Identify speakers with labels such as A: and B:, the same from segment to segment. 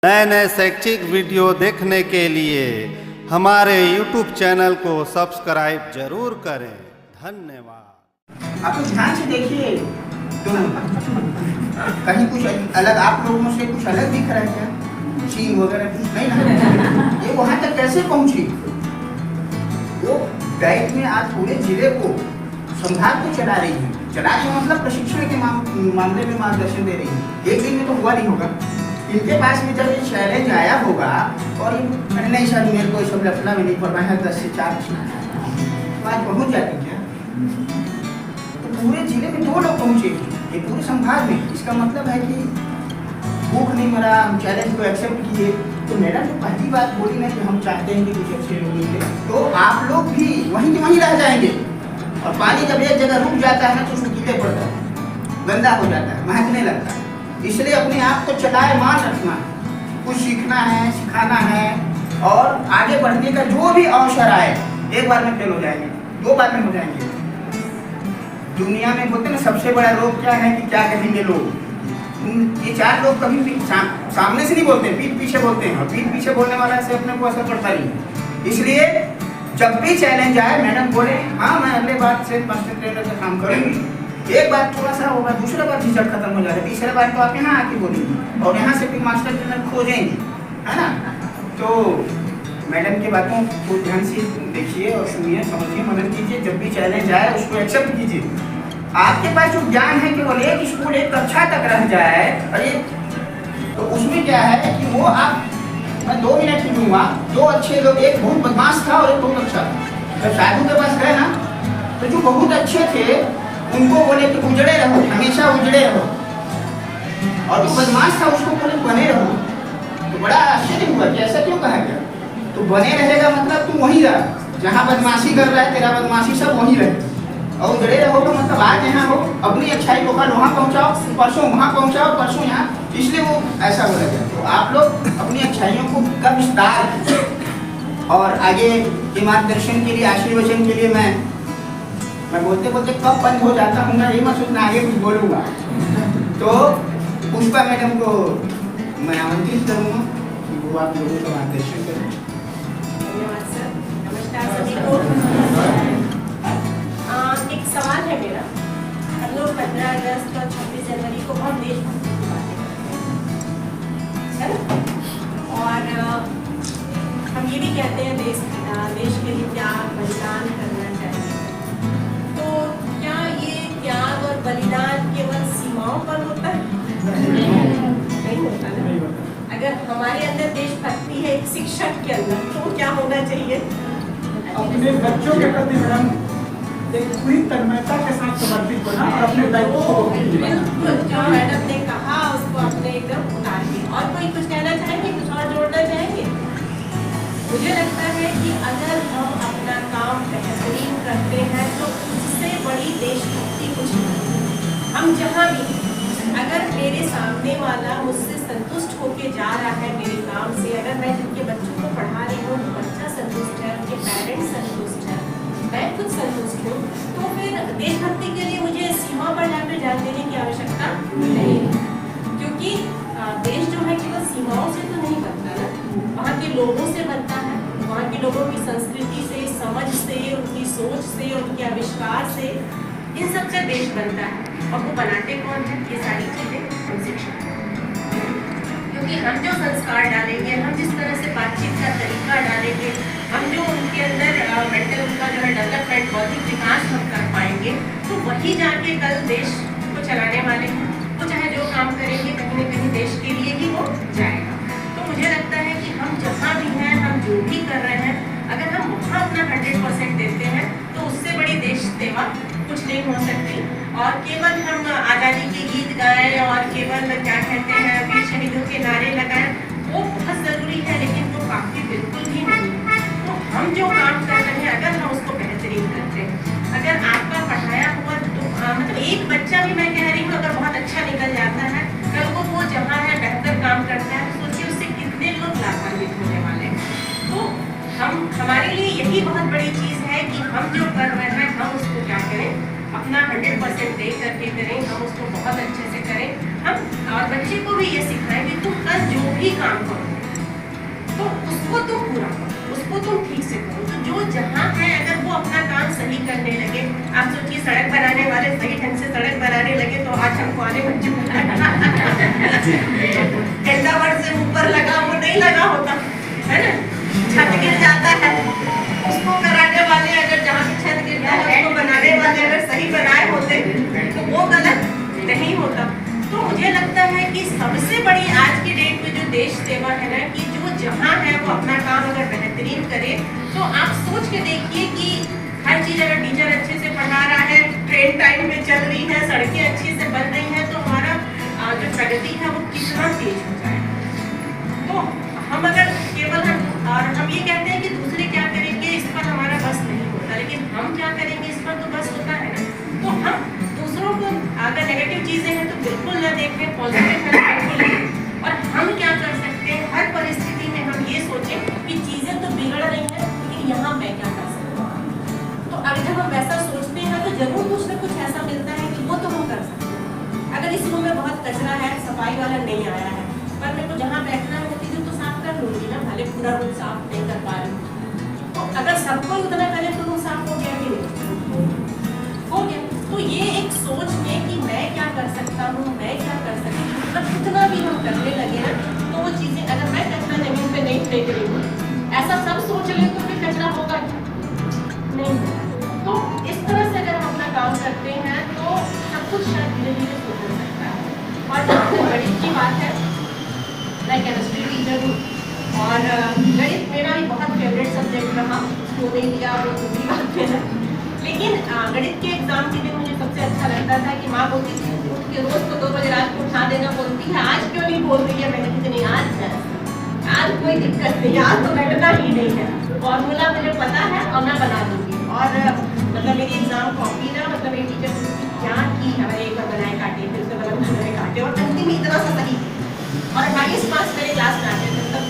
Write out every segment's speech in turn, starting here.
A: नए नए शैक्षिक वीडियो देखने के लिए हमारे YouTube चैनल को सब्सक्राइब जरूर करें। धन्यवाद।
B: आप लोग ध्यान से देखिए तो कहीं कुछ अलग आप लोगों से कुछ अलग दिख रहा है क्या? सीन वगैरह कुछ नहीं ना? ये वहाँ तक कैसे पहुँची? वो डाइट में आज पूरे जिले को संभाग को चला रही है। चला रही है मतलब प्रशिक्षण के मामले में मार्गदर्शन दे रही है। एक दिन में तो हुआ नहीं होगा। इनके पास में जब ये चैलेंज आया होगा और नहीं सर मेरे को सब लफड़ा में नहीं पड़ना है 10 से 4 आज पहुँच जाती क्या? तो पूरे जिले में 2 लोग पहुँचे, ये पूरे संभाग में। इसका मतलब है कि भूख नहीं मरा, हम चैलेंज को एक्सेप्ट किए। तो मैडम जो पहली बात बोली ना कि हम चाहते हैं कि कुछ अच्छे लोग मिले, तो आप लोग भी वहीं के वहीं रह जाएंगे। और पानी जब एक जगह रुक जाता है तो उसमें कीड़े पड़ता है, गंदा हो जाता है, महकने लगता है। इसलिए अपने आप को चलायमान रखना, कुछ सीखना है, सिखाना है और आगे बढ़ने का जो भी अवसर आए, एक बार में फेल हो जाएंगे, 2 बार में हो जाएंगे। दुनिया में बोलते ना सबसे बड़ा रोग क्या है कि क्या कहेंगे लोग। ये 4 लोग कभी भी सामने से नहीं बोलते, पीठ पीछे बोलते हैं, और पीठ पीछे बोलने वाला से अपने को असर पड़ता नहीं। इसलिए जब भी चैलेंज आए मैडम बोले हाँ मैं अगले बार से मास्टर ट्रेनर का काम करूँगी। एक बार थोड़ा सा होगा, दूसरा बार झिझक खत्म हो जाएगा, तीसरा बार तो आप यहाँ आके बोलेंगे और यहाँ से फिर मास्टर ट्रेनर खोजेंगे, है ना? तो मैडम की बातों को ध्यान से देखिए और सुनिए, समझिए, मनन कीजिए। जब भी चैलेंज आए उसको एक्सेप्ट कीजिए। आपके पास जो ज्ञान है केवल एक स्कूल 1 कक्षा तक रह जाए, अरे तो उसमें क्या है कि वो आप मैं 2 मिनट ही दूंगा। 2 अच्छे लोग, एक बहुत बदमाश था और एक बहुत अच्छा था। जब साधु के पास गए ना तो जो बहुत अच्छे थे उनको बोले कि उजड़े रहो, हमेशा उजड़े रहो, और जो बदमाश था उसको बोले बने रहो। तो बड़ा आश्चर्य हुआ कि ऐसा क्यों कहा गया? तो बने रहेगा मतलब तुम वहीं रह, जहाँ बदमाशी कर रहा है तेरा बदमाशी सब वहीं रहे। और उजड़े रहो का मतलब आज यहाँ हो, अपनी अच्छाई को कल वहाँ पहुँचाओ, परसों वहाँ पहुँचाओ, परसों यहाँ, इसलिए वो ऐसा बोला गया। तो आप लोग अपनी अच्छाइयों को का विस्तार और आगे के मार्गदर्शन के लिए, आशीर्वचन के लिए मैं बोलते बोलते कब बंद हो जाता हूँ ना, ये मत सोचना आगे कुछ बोलूँगा। तो पुष्पा मैडम को मैं आमंत्रित करूँगा कि वो आप लोगों का मार्गदर्शन करें।
C: धन्यवाद सर। नमस्कार सभी को। एक सवाल है मेरा। हम लोग 15 अगस्त और 26 जनवरी को बहुत देशभक्ति की बातें करते हैं और हम ये भी कहते हैं देश के लिए त्याग बलिदान करना चाहिए। तो क्या ये त्याग और बलिदान केवल सीमाओं पर होता है? नहीं होता ना। अगर हमारे अंदर देशभक्ति है एक शिक्षक के अंदर, तो क्या होना चाहिए?
D: अपने बच्चों के प्रति मैडम एक पूरी तन्मयता के साथ समर्पित होना और अपने दायित्व को
C: बिल्कुल जो मैडम ने कहा उसको अपने एकदम उतार दिया। और कोई कुछ कहना चाहेंगे, कुछ और जोड़ना चाहेंगे? मुझे लगता है कि अगर हम अपना काम बेहतरीन करते हैं तो उससे बड़ी देशभक्ति कुछ नहीं। हम जहाँ भी, अगर मेरे सामने वाला मुझसे संतुष्ट होके जा रहा है मेरे काम से, अगर मैं जिनके बच्चों को पढ़ा रही हूँ बच्चा संतुष्ट है, उनके पेरेंट्स संतुष्ट है, मैं खुद संतुष्ट हूँ, तो फिर देशभक्ति के लिए मुझे सीमा पर जाकर जान देने की आवश्यकता नहीं है। क्योंकि देश जो है केवल सीमाओं से तो नहीं बनता ना, वहाँ के लोगों से बनता है, वहाँ के लोगों की संस्कृति से, समझ से, उनकी सोच से, उनके आविष्कार से, इन सब से देश बनता है। और वो बनाते कौन है? ये सारी चीज़ें हम शिक्षक। क्योंकि हम जो संस्कार डालेंगे, हम जिस तरह से बातचीत का तरीका डालेंगे, हम जो उनके अंदर मेंटल उनका जो है डेवलपमेंट, बौद्धिक विकास हम कर पाएंगे, तो वही जाके कल देश को चलाने वाले हैं। वो चाहे जो काम करेंगे कहीं न कहीं देश के लिए ही वो जाएगा। तो मुझे लगता है कि हम जहाँ भी हैं, हम जो भी कर रहे हैं, अगर हम वहाँ अपना 100% देते हैं तो उससे बड़ी देश सेवा कुछ नहीं हो सकती। और केवल हम आज़ादी के गीत गाएं और केवल क्या कहते हैं वीर शहीदों के नारे लगाएं, वो बहुत ज़रूरी है, लेकिन वो काफ़ी बिल्कुल भी नहीं है। तो हम जो काम कर रहे हैं अगर हम उसको बेहतरीन करते हैं, अगर आपका पढ़ाया हुआ तो मतलब एक बच्चा भी, मैं कह रही हूँ, अगर बहुत अच्छा निकल जाता है, कल को वो जहाँ है बेहतर काम करता है, तो सोचिए उससे कितने लोग लाभान्वित होने वाले हैं। तो हमारे लिए यही बहुत बड़ी चीज़ है कि हम जो कर रहे हैं हम उसको क्या करें, अपना 100% दे करके करें, हम उसको बहुत अच्छे से करें। हम और बच्चे को भी ये सिखाएं कि तुम कल जो भी काम करो तो उसको तुम पूरा करो, उसको तुम ठीक से करो। तो जो जहाँ है अगर वो अपना काम सही करने लगे, आप सोचिए सड़क बनाने वाले सही ढंग से सड़क बनाने लगे तो आज हमको आने बच्चे गंदा वर्ड से ऊपर लगा वो नहीं लगा होता है ना, छत गिर जाता है उसको कराने वाले अगर जहाँ की छत गिर जाए उसको बनाने वाले अगर सही बनाए होते तो वो गलत नहीं होता। तो मुझे लगता है कि सबसे बड़ी आज की डेट में जो देश सेवा है ना, कि जो जहाँ है वो अपना काम अगर बेहतरीन करे तो आप सोच के देखिए कि हर चीज़ अगर टीचर अच्छे से पढ़ा रहा है, ट्रेन टाइम में चल रही है, सड़कें अच्छे से बन रही हैं, तो हमारा जो प्रगति है वो कितना तेज हो जाएगा। तो हम अगर केवल हम ये कहते हैं कि दूसरे क्या करेंगे इस पर हमारा बस नहीं होता, लेकिन हम क्या करेंगे इस पर तो बस होता है ना। तो हम दूसरों को अगर नेगेटिव चीज़ें हैं तो बिल्कुल ना देखें, पॉजिटिव है तो बिल्कुल लें। और हम क्या कर सकते हैं, हर परिस्थिति में हम ये सोचें कि चीज़ें तो बिगड़ रही हैं लेकिन यहाँ मैं क्या कर सकता हूँ। तो अगर जब हम वैसा सोचते हैं तो जरूर कुछ ना कुछ ऐसा मिलता है कि वो तो हम कर सकते हैं। अगर इस रूम में बहुत कचरा है, सफाई वाला नहीं आया है, पर मेरे को जहाँ बैठना है वो चीज़ें तो साफ कर लूँगी ना, भले पूरा रूम साफ नहीं कर पा रही। तो अगर सबको उतना करें तो रूम साफ हो गया कि नहीं हो गया। तो ये एक सोच में कि मैं क्या कर सकता हूँ, मैं क्या कर सकती हूँ, मतलब कितना भी हम करने लगे ना तो वो चीज़ें, अगर मैं कचरा जमीन पे नहीं फेंक रही हूँ ऐसा सब सोच ले तो फिर कचरा होगा नहीं। तो इस तरह से अगर हम अपना काम करते हैं तो सब कुछ शायद धीरे धीरे सुधर सकता है। और गणित की बात है, मैं केमिस्ट्री टीचर हूँ और गणित मेरा भी बहुत फेवरेट सब्जेक्ट रहा, उसको नहीं लिया वो दूसरी बात है। लेकिन गणित के एग्जाम के दिन मुझे सबसे अच्छा लगता था कि माँ बोलती थी कि रोज को 2 बजे रात को उठा देना, बोलती है आज क्यों नहीं बोल रही है। मैंने कहा नहीं आज कोई दिक्कत नहीं, आज तो बैठना ही नहीं है, फॉर्मूला मुझे पता है और मैं बना दूंगी। और मतलब मेरी एग्जाम कॉपी ना, मतलब मेरी टीचर क्या की हमारे एक बार बनाए काटे, फिर उसके बाद मैंने काटे और अंतिम इतना सा सही और 22 मार्क्स मेरे क्लास में आते थे। मतलब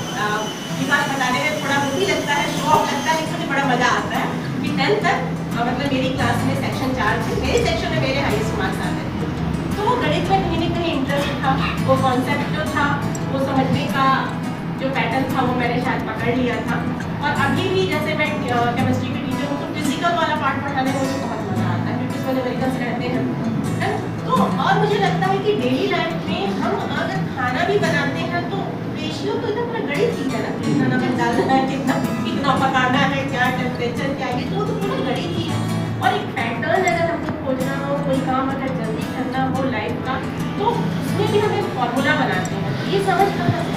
C: ये बात बताने में थोड़ा वो भी लगता है, शौक लगता है, लेकिन मुझे बड़ा मजा आता है कि 10th तक मतलब मेरी क्लास में सेक्शन 4 थे, मेरे सेक्शन में मेरे हाईएस्ट मार्क्स आते थे। तो वो गणित में कहीं ना कहीं इंटरेस्ट था, वो कॉन्सेप्ट जो था वो समझने का जो पैटर्न था वो मैंने शायद पकड़ लिया था। और अभी भी जैसे मैं केमिस्ट्री की टीचर हूँ तो फिजिकल वाला पार्ट पढ़ाने में मुझे बहुत मजा आता है क्योंकि उसमें न्यूमेरिकल्स रहते हैं। तो और मुझे लगता है कि डेली लाइफ में हम अगर खाना भी बनाते हैं तो रेशियो तो इतना पूरा गणित ही है ना, कितना नमक डालना है, कितना पकाना है, क्या टेम्परेचर क्या, ये तो पूरा गणित ही है। और एक पैटर्न अगर हमको खोजना हो, कोई काम अगर जल्दी करना हो लाइफ का, तो उसमें भी हम एक फॉर्मूला बनाते हैं। ये समझ करना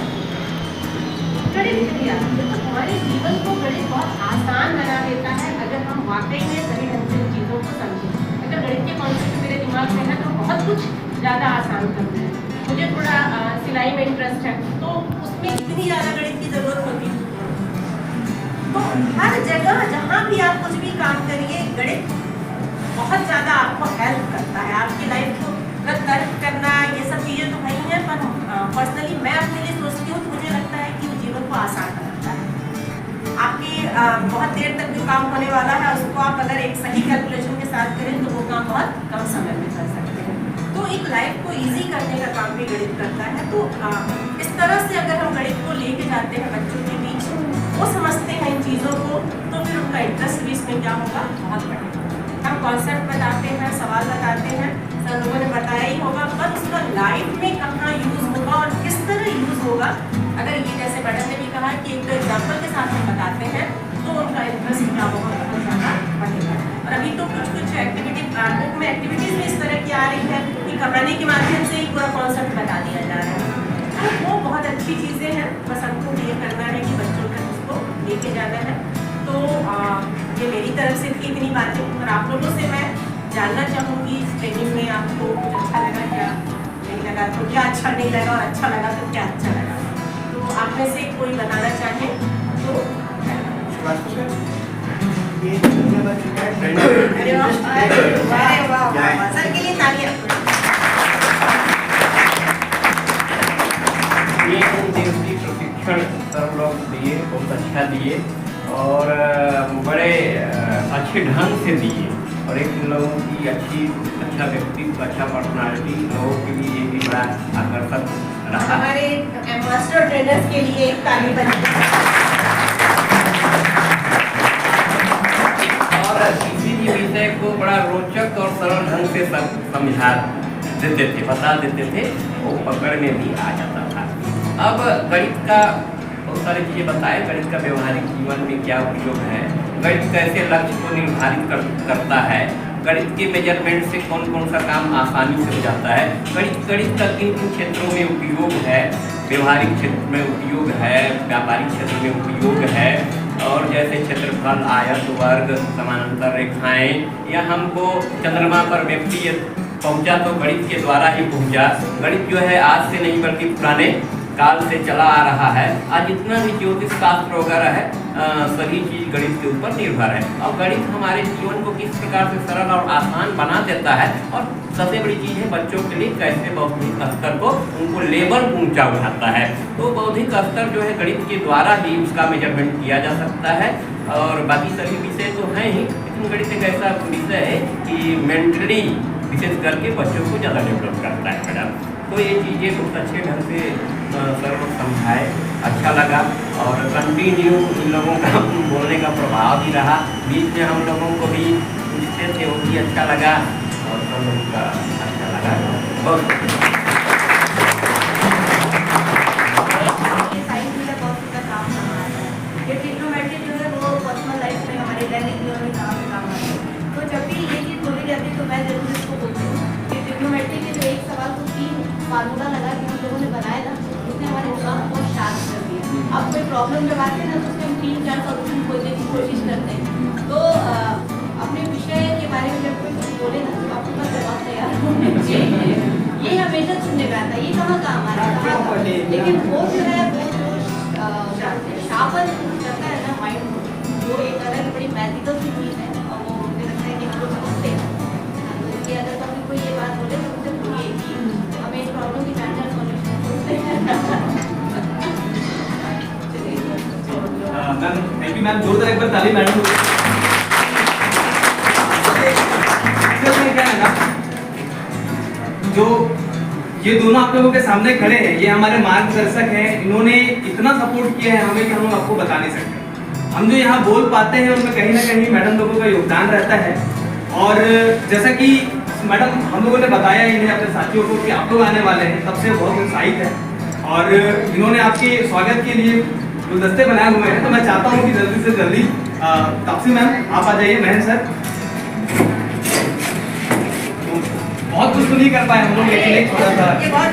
C: गणित क्रिया तो हमारे जीवन को गणित बहुत आसान बना देता है अगर हम वाकई में सही ढंग से चीज़ों को समझें। अगर गणित के कॉन्सेप्ट मेरे दिमाग में है तो बहुत कुछ ज़्यादा आसान करते हैं। मुझे थोड़ा सिलाई में इंटरेस्ट है तो उसमें इतनी ज़्यादा गणित की ज़रूरत होती है। तो हर जगह जहाँ भी आप कुछ भी काम करिए गणित बहुत ज़्यादा आपको हेल्प करता है, आपकी लाइफ को तर्क करना, ये सब चीज़ें तो नहीं है, पर पर्सनली मैं अपने लिए सोचती हूँ तो मुझे लगता है कि वो जीवन को आसान बनाता है। आपकी बहुत देर तक जो काम होने वाला है उसको आप अगर एक सही कैलकुलेशन के साथ करें तो वो काम बहुत कम समय में कर सकते हैं। तो एक लाइफ को ईजी करने का काम भी गणित करता है। तो इस तरह से अगर हम गणित को लेके जाते हैं बच्चों के बीच, वो समझते हैं इन चीज़ों को, तो फिर उनका इंटरेस्ट भी इसमें क्या होगा, बहुत बढ़ेगा। हम कॉन्सेप्ट बताते हैं, सवाल बताते हैं, सब लोगों ने बताया ही होगा, पर उसका लाइफ में कहाँ यूज़ होगा और किस तरह यूज़ होगा, अगर ये जैसे मैडम ने भी कहा कि एक एग्जाम्पल के साथ हम बताते हैं तो उनका इंटरेस्ट क्या होगा, बहुत ज़्यादा बढ़ेगा। और अभी तो कुछ एक्टिविटी बुक में एक्टिविटीज़ भी इस तरह की आ रही है कि कहानी के माध्यम से ही पूरा कॉन्सेप्ट बता दिया जा रहा है। तो वो बहुत अच्छी चीज़ें हैं, बस हमको ये करना है कि बच्चों तक उसको लेके जाना है। तो ये मेरी तरफ से थी इतनी बातें, और आप लोगों से मैं जानना चाहूँगी इस ट्रेनिंग में आपको कुछ अच्छा लगा क्या, नहीं लगा तो क्या अच्छा नहीं लगा, और अच्छा लगा तो क्या अच्छा लगा। तो आप में से कोई बताना चाहें तो। अरे वाह, सर के लिए तालियां।
E: ये दिवसीय प्रशिक्षण सर लोग दिए, बहुत अच्छा दिए और बड़े अच्छे ढंग से दिए, और और एक इन लोगों की अच्छा व्यक्तित्व, अच्छा पर्सनालिटी लोगों के लिए ये भी बड़ा आकर्षक रहा।
C: हमारे मास्टर ट्रेनर्स के लिए एक ताली बजाइए।
E: और किसी भी विषय को बड़ा रोचक और सरल ढंग से समझा देते थे, बता देते थे, वो पकड़ में भी आ जाता था। अब गणित का बहुत सारी चीज़ें बताए, गणित का व्यवहारिक जीवन में क्या उपयोग है, गणित कैसे लक्ष्य को निर्धारित करता है, गणित के मेजरमेंट से कौन कौन सा काम आसानी से हो जाता है, गणित का किन किन क्षेत्रों में उपयोग है, व्यवहारिक क्षेत्र में उपयोग है, व्यापारिक क्षेत्र में उपयोग है, और जैसे क्षेत्रफल, आयत, वर्ग, समानांतर रेखाएं, या हमको चंद्रमा पर व्यक्ति पहुंचा तो गणित के द्वारा ही पहुंचा। गणित जो है आज से नहीं बल्कि पुराने काल से चला आ रहा है। आज जितना भी ज्योतिष शास्त्र वगैरह है सभी चीज़ गणित के ऊपर निर्भर है, और गणित हमारे जीवन को किस प्रकार से सरल और आसान बना देता है, और सबसे बड़ी चीज़ है बच्चों के लिए कैसे बौद्धिक स्तर को उनको लेवल ऊंचा उठाता है। तो बौद्धिक स्तर जो है गणित के द्वारा ही उसका मेजरमेंट किया जा सकता है। और बाकी सभी विषय तो हैं ही, लेकिन गणित एक ऐसा विषय है कि मेंटली विशेष करके बच्चों को ज़्यादा डेवलप करता है मैडम। तो ये चीज़ें बहुत अच्छे ढंग से सर को समझाए, अच्छा लगा, और कंटिन्यू इन लोगों का बोलने का प्रभाव भी रहा। बीच में हम लोगों को भी पूछते थे, वो भी अच्छा लगा, और सब लोगों का अच्छा लगा बहुत।
F: ये साइंस में बहुत सा काम आता है। ये ट्रिग्नोमेट्री जो है वो पर्सनल लाइफ में हमारे दैनिक जीवन में काम आता है। तो जब भी ये चीज़ बोली जाती है तो मैं जरूर इसको बोलती हूँ कि ट्रिग्नोमेट्री के जो एक सवाल को 3 फार्मूला लगा के हम लोगों ने बनाया था, उसने हमारे दिमाग को बहुत शार्प कर दिया। अब कोई प्रॉब्लम जब आती है ना तो उसके हम 3-4 सॉल्यूशन खोजने की कोशिश करते हैं। तो अपने विषय के बारे में जब कोई कुछ बोले ना तो आपके पास जवाब तैयार होने चाहिए। ये हमेशा सुनने में आता है, ये कहाँ का हमारा कहाँ का, लेकिन वो जो है वो शार्पन करता है ना माइंड को, वो एक अलग बड़ी मैजिकल सी चीज़ है, और वो मुझे लगता है कि हम लोग समझते हैं। तो इसलिए अगर कभी कोई ये बात बोले तो उससे बोलिए कि हमें इस प्रॉब्लम की 4-4 सॉल्यूशन खोजते हैं।
G: मैम थैंक यू मैम, जोरदार एक बार ताली मैडम। क्या है ना, जो ये दोनों आप लोगों के सामने खड़े हैं, ये हमारे मार्गदर्शक हैं। इन्होंने इतना सपोर्ट किया है हमें कि हम आपको बता नहीं सकते। हम जो यहाँ बोल पाते हैं उनमें कहीं ना कहीं मैडम लोगों का योगदान रहता है। और जैसा कि मैडम हम लोगों ने बताया इन्हें अपने साथियों को कि आप लोग आने वाले हैं, तब से बहुत उत्साहित है, और इन्होंने आपके स्वागत के लिए गुलदस्ते बनाए हुए हैं। तो मैं चाहता हूँ कि जल्दी से जल्दी तापसी मैम आप आ जाइए, महन सर। बहुत कुछ तो नहीं कर पाए हम लोग, लेकिन एक थोड़ा सा
C: ये बहुत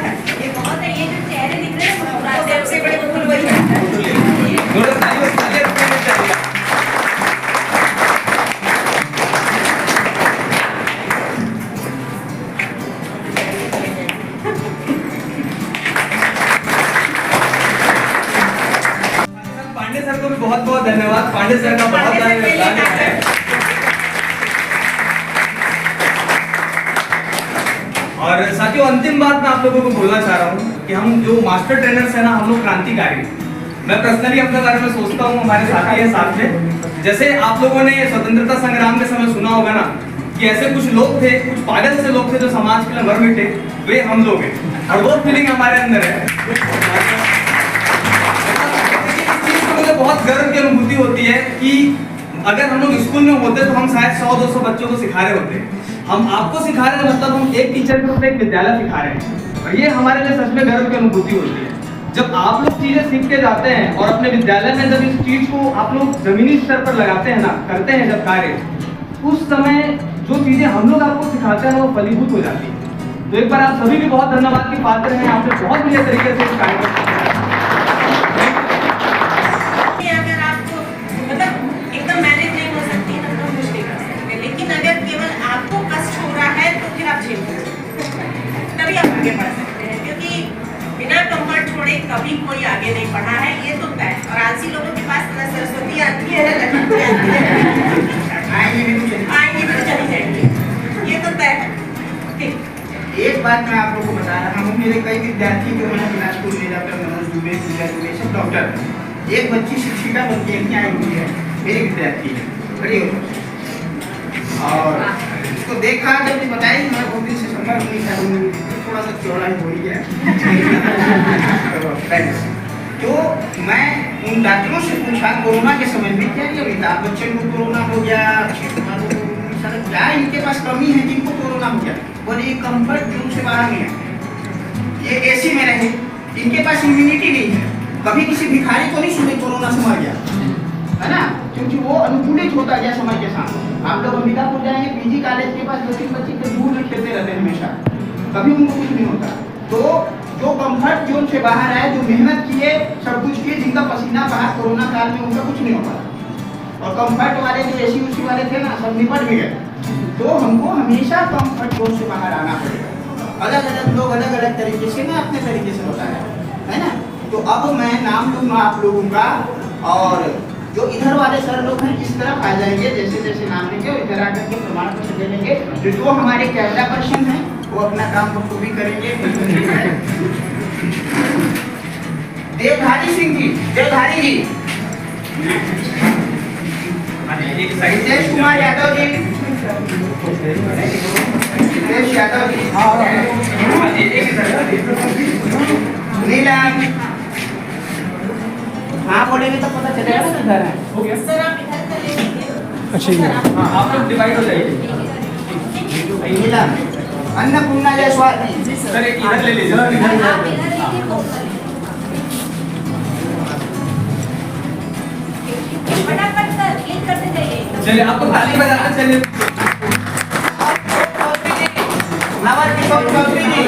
C: है, ये जो चेहरे दिख रहे हैं सबसे बड़े फूल वही है।
G: पांडे सर को भी बहुत बहुत धन्यवाद। पांडे सर का बहुत योगदान है। और साथियों अंतिम बात मैं आप लोगों को बोलना चाह रहा हूँ कि हम जो मास्टर ट्रेनर्स हैं ना, हम लोग क्रांतिकारी। मैं पर्सनली अपने बारे में सोचता हूँ, हमारे साथी हैं साथ में, जैसे आप लोगों ने स्वतंत्रता संग्राम के समय सुना होगा ना कि ऐसे कुछ लोग थे, कुछ पागल से लोग थे जो समाज के लिए मर मिटे, वे हम लोग हैं, और वो फीलिंग हमारे अंदर है। मुझे बहुत गर्व की अनुभूति होती है कि अगर हम लोग स्कूल में होते तो हम शायद 100-200 बच्चों को सिखा रहे होते। हम आपको सिखा रहे हैं, मतलब हम एक टीचर को एक विद्यालय सिखा रहे हैं, और ये हमारे लिए सच में गर्व की अनुभूति होती है। जब आप लोग चीजें सीख के जाते हैं और अपने विद्यालय में जब इस चीज को आप लोग जमीनी स्तर पर लगाते हैं ना, करते हैं जब कार्य, उस समय जो चीजें हम लोग आपको सिखाते हैं वो फलीभूत हो जाती है। तो एक बार आप सभी भी बहुत धन्यवाद के पात्र हैं, आपने बहुत बढ़िया तरीके से इस कार्य को
C: अगर आपको मतलब एकदम मैनेज नहीं हो सकती है तो कुछ नहीं कर सकते, लेकिन अगर केवल आपको कष्ट हो रहा है तो फिर आप झेल सकते, तभी आप आगे बढ़ सकते हैं, क्योंकि बिना कंफर्ट छोड़े कभी कोई आगे नहीं बढ़ा है, ये तो तय। और आलसी लोगों के पास ना सरस्वती आती है ना लक्ष्मी आती है, आएंगी तो चली जाएंगी, ये तो तय है। ठीक,
B: एक बात मैं आप लोगों को बता रहा हूँ, मेरे कई विद्यार्थी जो हैं बिलासपुर में, डॉक्टर मनोज दुबे, पूजा दुबे, सब डॉक्टर। एक बच्ची शिक्षिका बनके यहाँ आई हुई है, मेरी विद्यार्थी है, खड़ी हो। और इसको देखा जब भी बताई मैं बहुत दिन से संपर्क नहीं था, थोड़ा सा चौड़ा ही हो गया। तो मैं उन डॉक्टरों से पूछा कोरोना के समय में क्या ये अमिताभ बच्चन को कोरोना हो गया, सर क्या इनके पास कमी है जिनको कोरोना हो गया? बोले ये कंफर्ट जोन से बाहर नहीं है, ये एसी में रहे, इनके पास इम्यूनिटी नहीं है। कभी किसी भिखारी को नहीं सुने कोरोना से मर गया, है ना, क्योंकि वो अनुकूलित होता गया समय के साथ। आप लोग अंबिकापुर जाएंगे, पीजी कॉलेज के पास 2-3 बच्चे के दूर में खेलते रहते हैं हमेशा, कभी उनको कुछ नहीं होता। तो जो कंफर्ट जोन से बाहर आए, जो मेहनत किए, सब कुछ किए, जिनका पसीना बाहर कोरोना काल में, उनका कुछ नहीं हो पाया। और कंफर्ट वाले जो एसी उसी वाले थे ना, सब निपट भी गए। तो हमको हमेशा कंफर्ट जोन से बाहर आना पड़ेगा। अलग अलग लोग अलग अलग तरीके से, मैं अपने तरीके से बताया, है ना। तो अब मैं नाम लूँगा आप लोगों का, और जो इधर वाले सर लोग हैं इस तरफ आ जाएंगे, जैसे जैसे नाम लेंगे और इधर आकर के प्रमाण पत्र दे देंगे। जो हमारे कैमरा पर्सन हैं वो अपना काम बखूबी करेंगे। देवधारी सिंह जी, देवधारी जी, रितेश कुमार यादव जी, रितेश यादव जी, नीलम, हाँ बोलेंगे तो पता चलेगा ना किधर है।
G: हो गया
C: सर आप इधर का ले लीजिए।
D: अच्छा ये
G: हाँ, आप लोग डिवाइड हो जाइए।
B: नीलम, अन्नपूर्णा जायसवाल जी,
G: सर एक इधर ले लीजिए।
F: आप इधर लीजिए, वो कर लीजिए। फटाफट सर क्लिक करते जाइए।
G: चलिए आपको ताली बजाना, चलिए।
B: नवल किशोर चौधरी जी,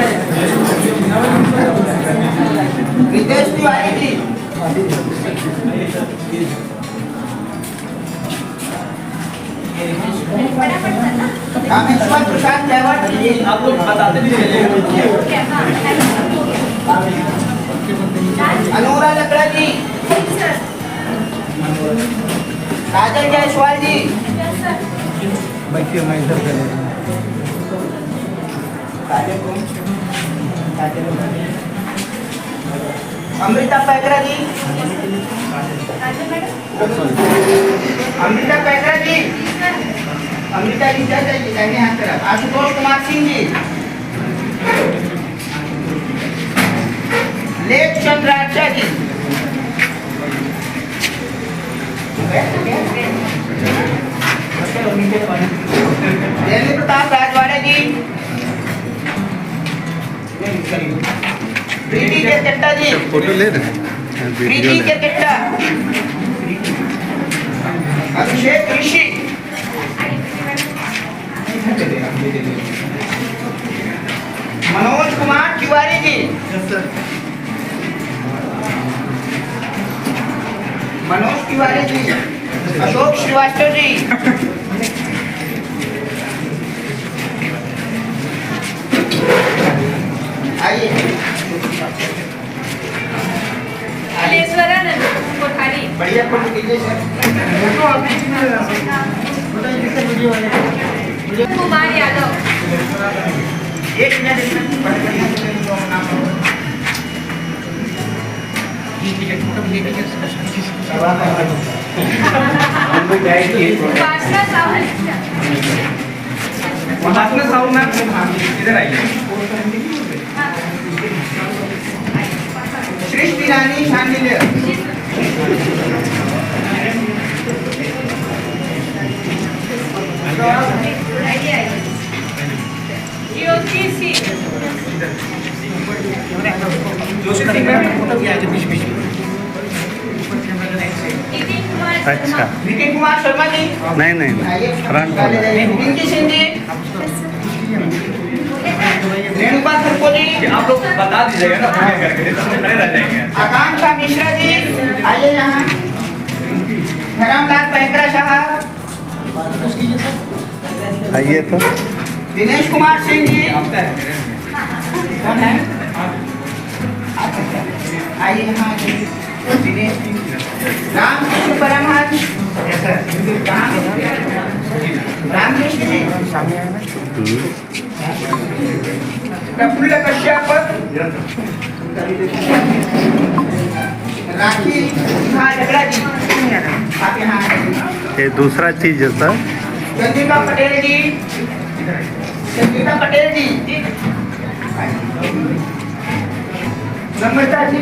B: रितेश तिवारी जी,
F: फटाफट सर ना।
B: रामेश्वर प्रसाद जायवर जी,
G: आप लोग बताते भी चलिए।
F: हो गया, हाँ, हो गया।
B: अनोरा लकड़ा जी,
F: सर,
B: राजन जायसवाल जी,
F: यस सर।
B: अमृता पैकरा जी,
F: राजू मैडम,
B: अमृता पैकरा जी, अमृता जी जाइए दाहिने हाथ तरफ। आशुतोष कुमार सिंह जी, लेख चंद्राचा जी, देवी प्रताप राजवाड़े जी, प्रीति केरकेट्टा जी,
A: फोटो ले रहे हैं
B: प्रीति केरकेट्टा, अभिषेक ऋषि, मनोज कुमार तिवारी जी, मनोज तिवारी जी, अशोक श्रीवास्तव जी, आइए
F: कलेश्वरानंद कोठारी,
B: बढ़िया फोटो कीजिए सर।
F: कुमार यादव,
B: एक मिनट बढ़िया से नाम
F: उपासना साहू,
G: महात्मा साहू मैम इधर आइए।
B: सृष्टि रानी शांडिल्य,
F: ज्योति सिंह,
G: जोशी सिंह मैम फोटो भी आगे बीच बीच में।
F: नितिन कुमार
A: अच्छा।
F: शर्मा,
B: नितिन कुमार शर्मा जी,
A: नहीं नहीं
B: आइए
A: फ्रंट वाला
B: पिंकी सिंह जी, रेणुका खरको जी,
G: आप लोग बता दीजिएगा ना फोन करके, तो हम खड़े रह जाएंगे।
B: आकांक्षा मिश्रा जी, आइए यहाँ। धर्मलाल पैकरा साहब,
A: आइए तो
B: दिनेश कुमार सिंह जी,
G: आपका है
B: कौन है? आइए यहाँ दिनेश जी, रामकृष्ण परमहंस, रामकृष्ण जी, प्रफुल्ल कश्यप, राखी झगड़ा जी, आप यहाँ
A: ये दूसरा चीज है सर।
B: चंद्रिका पटेल जी, चंद्रिका पटेल जी, नम्रता जी,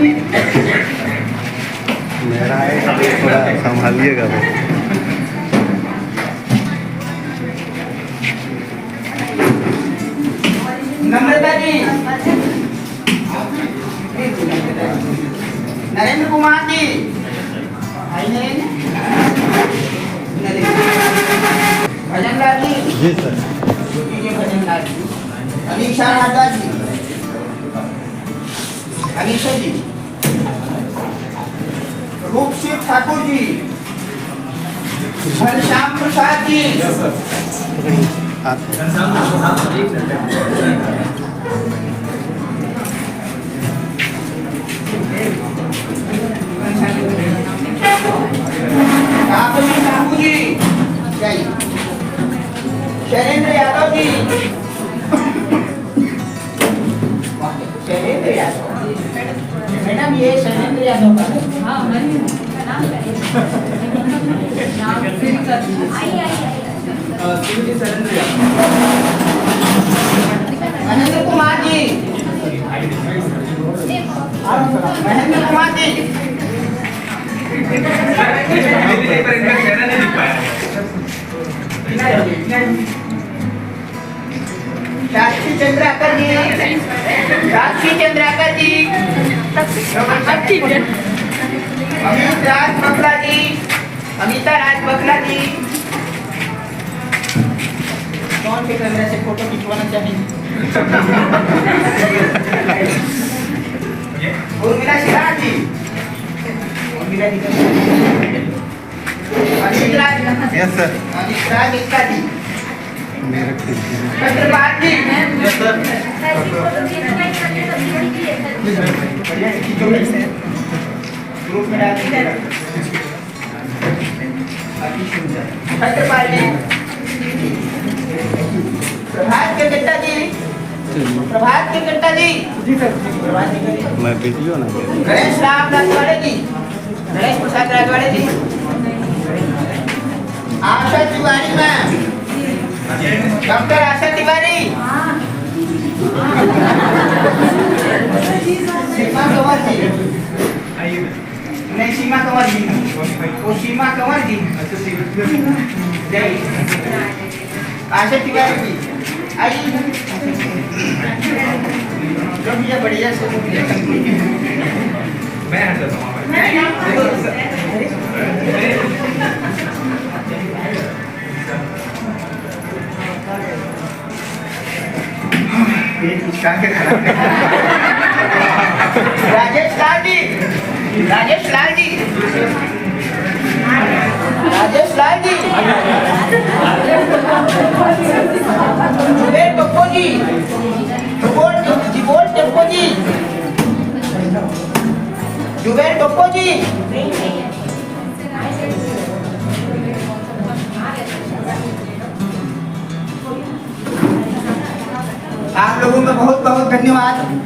A: मेरा है थोड़ा संभालिएगा वो।
B: नम्रता जी, नरेंद्र कुमार जी, भाई नरेंद्र, भजन लाल जी,
A: जी सर।
B: भजन लाल जी, अनीशा राजा जी, अनीशा जी, रूपसिंह ठाकुर जी, घनश्याम प्रसाद जी, काकली साहू जी, शैलेंद्र यादव जी, शैलेंद्र यादव, मैडम ये शैलेंद्र यादव का है। महेंद्र कुमार जी, महेंद्र कुमार जी,
G: पर इनका चेहरा नहीं दिख पाया।
B: साक्षी चंद्राकर जी, साक्षी चंद्राकर जी, अमित राज बकला जी, अमिता राज बकला जी, कौन से कैमरे से फोटो खिंचवाना चाहेंगे? उर्मिला सिराज जी, उर्मिला जी, अमित राज,
A: यस सर।
B: अमित राज एकता जी,
A: मेरे
B: चंद्रपाल जी, ग्रुप में डाल दीजिएगा। चंद्रपाल जी, प्रभात के कट्टा जी, प्रभात के कट्टा जी, प्रभात के कट्टा जी,
A: मैं वीडियो ना दे।
B: गणेश राम राजवाड़े जी, गणेश प्रसाद राजवाड़े जी, आशा तिवारी मैम, डॉक्टर आशा तिवारी, सीमा कंवर जी, नहीं सीमा कंवर जी, वो सीमा कंवर जी, जय आशा तिवारी जी, आइए जो भी है बढ़िया से
G: मैं हट जाता हूँ।
B: राजेश लाल जी, राजेश लाल जी, राजेश लाल जी, जुबेर टप्पो जी, जुबेर टप्पो जी, जुबेर टप्पो जी, आप लोगों का बहुत बहुत धन्यवाद।